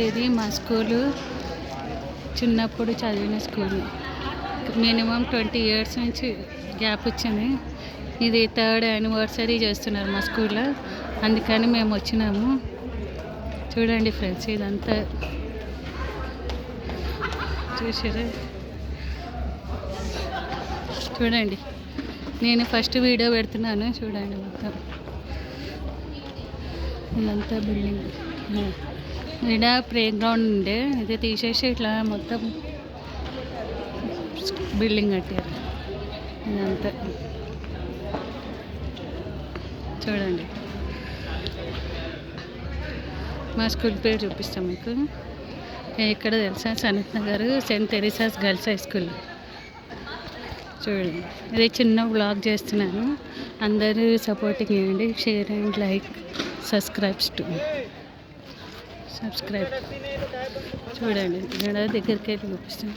ఇది మా స్కూలు, చిన్నప్పుడు చదివిన స్కూలు. మినిమం 20 years నుంచి గ్యాప్ వచ్చింది. ఇది 3rd anniversary చేస్తున్నారు మా స్కూల్లో, అందుకని మేము వచ్చినాము. చూడండి ఫ్రెండ్స్, ఇదంతా చూసారా? చూడండి, నేను ఫస్ట్ వీడియో పెడుతున్నాను. చూడండి, మొత్తం ఇదంతా బిల్డింగ్. ఇక్కడ ప్లే గ్రౌండ్ ఉండే, ఇది తీసేసి ఇట్లా మొత్తం బిల్డింగ్ కట్టారు. ఇదంతా చూడండి. మా స్కూల్ పేరు చూపిస్తాం మీకు. ఎక్కడ తెలుసా? Sanath Nagar Saint Teresa's girls high school. చూడండి, ఇది చిన్న వ్లాగ్ చేస్తున్నాను. అందరూ సపోర్టింగ్ చేయండి. Share and like, subscribe. చూడండి, ఇక్కడ దగ్గరికి వెళ్ళి చూపిస్తాను.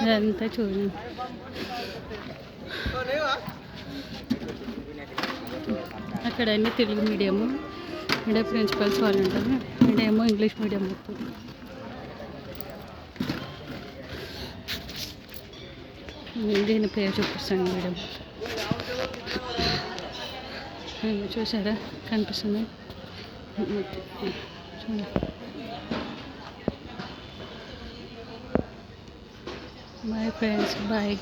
ఇదంతా చూడండి. అక్కడ అన్ని తెలుగు మీడియము, ఇక్కడ ప్రిన్సిపల్స్ వాళ్ళు ఉంటారు. ఇక్కడేమో ఇంగ్లీష్ మీడియం మొత్తం. దీని పేరు చూపిస్తాను మేడం. చూసారా? కనిపిస్తుంది. చూడండి. Bye friends, bye.